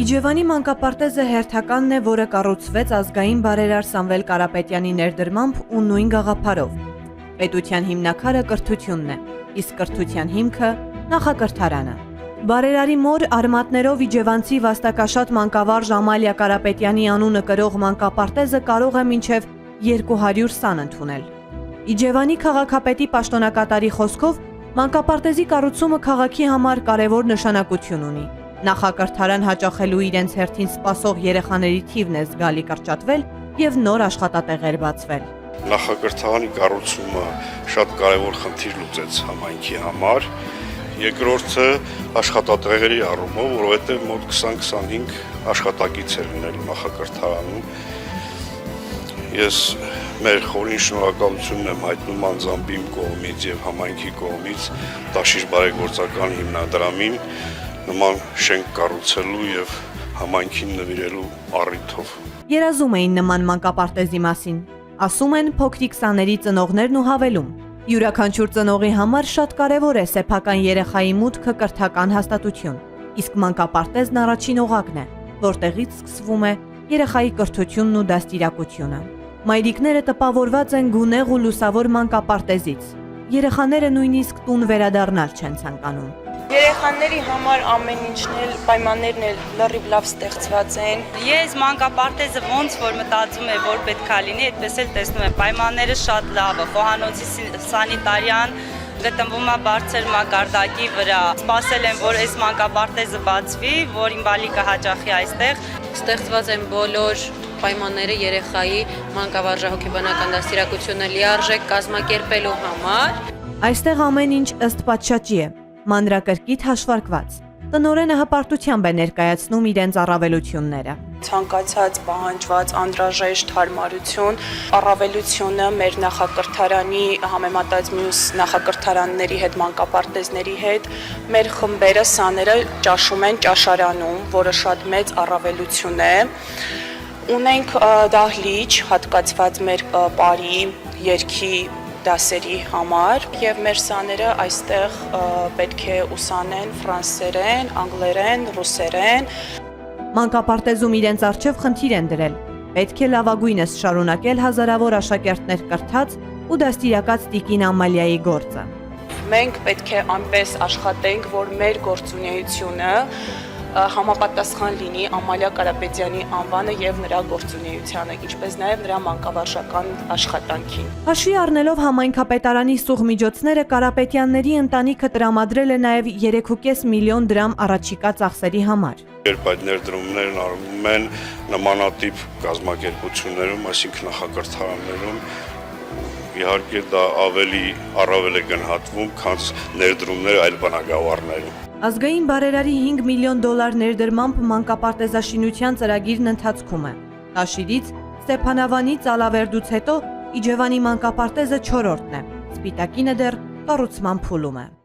Իջևանի մանկապարտեզը հերթականն է, որը կառուցվեց ազգային բարերար Սամվել Կարապետյանի ներդրմամբ ու նույն գաղափարով։ Պետության հիմնաքարը կրթությունն է, իսկ կրթության հիմքը նախակրթարանը։ Բարերարի մոր արմատներով իջևանցի վաստակաշատ մանկավարժ Ամալիա Կարապետյանի անունը կրող մանկապարտեզը կարող է մինչև 200 սան ընդունել։ Իջևանի քաղաքապետի պաշտոնակատարի խոսքով մանկապարտեզի կառուցումը քաղաքի համար կարևոր նշանակություն ունի։ Նախակրթարան հաճախելու իրենց հերթին սպասող երեխաների թիվն է զգալի կրճատվել և նոր աշխատատեղեր բացվել։ Նախակրթարանի կառուցումը շատ կարևոր խնդիր լուծեց համայնքի համար։ Երկրորդը աշխատատեղերի առումով, որովհետև մոտ 20-25 աշխատակից էր լինել նախակրթարանում։ Ես մեր խորին շնորհակալությունն եմ հայտնում անձամբ իմ կողմից և համայնքի կողմից Տաշիր բարեգործական հիմնադրամին նման շենք կառուցելու և համայնքին նվիրելու առիթով։ Երազում էին նման մանկապարտեզի մասին, ասում են փոքրիկ սաների ծնողներն ու հավելում։ Յուրաքանչյուր ծնողի համար շատ կարևոր է սեփական երեխայի մուտքը կրթական հաստատություն, իսկ մանկապարտեզն առաջին օղակն է, որտեղից սկսվում է երեխայի կրթությունն ու դաստիարակությունը։ Մայրիկները տպավորված են գունեղ ու լուսավոր մանկապարտեզից։ Երեխաները նույնիսկ տուն վերադառնալ չեն ցանկանում։ Երեխաների համար ամեն ինչն էլ պայմաններն էլ լրիվ լավ ստեղծված են։ Ես մանկապարտեզը ոնց որ մտածում եմ, որ պետքա լինի, այդպես էլ տեսնում եմ, պայմանները շատ լավ է, խոհանոցի սանիտարիան գտնվում է բարձր մակարդակի վրա։ Սպասել եմ, որ այս մանկապարտեզը բացվի, որ իմ բալիկը հաճախի այստեղ։ Ստեղծված են բոլոր պայմանները երեխայի մանկավարժահոգեբանական դաստիարակությունը լիարժեք կազմակերպելու համար։ Այստեղ ամեն ինչ ըստ պատշաճի է, մանրակրկիտ հաշվարկված։ Տնօրենը հպարտությամբ է ներկայացնում իրենց առավելությունները։ Ցանկացած պահանջված անհրաժեշտ հարմարություն, առավելությունը մեր նախակրթարանի համեմատած մյուս նախակրթարանների հետ, մանկապարտեզների հետ, մեր խմբերը, սաները ճաշում են ճաշարանում, որը շատ մեծ առավելություն է։ Ունենք դահլիճ հատկացված մեր պարի, երգի դասերի համար և մեր սաները այստեղ պետք է ուսանեն ֆրանսերեն, անգլերեն, ռուսերեն։ Մանկապարտեզում իրենց առջև խնդիր են դրել։ Պետք է լավագույնս շարունակել հազարավոր աշակերտներ կրթած ու դաստիարակած տիկին Ամալիայի գործը։ Մենք պետք է այնպես աշխատենք, որ մեր գործունեությունը համապատասխան լինի Ամալիա Կարապետյանի անվանը և նրա գործունեությանը, ինչպես նաև նրա մանկավարժական աշխատանքին։ Հաշվի առնելով համայնքապետարանի սուղ միջոցները, Կարապետյանների ընտանիքը տրամադրել է նաև 3,5 միլիոն դրամ առաջիկա ծախսերի համար։ Երբ այդ ներդրումներն արվում են նմանատիպ կազմակերպություններում, այսինքն նախակրթարաններում, իհարկե դա ավելի առավել է գնահատվում, քան ներդրումները այլ բնակավարներում։ Ազգային բարերարի 5 միլիոն դոլար ներդրմամբ մանկապարտեզաշինության ծրագիրն ընթացքում է։ Տաշիրից, Ստեփանավանից, Ալավերդուց հետո Իջևանի մանկապարտեզը 4-րդն է։ Սպիտակինը դեռ կառուցման փուլում է։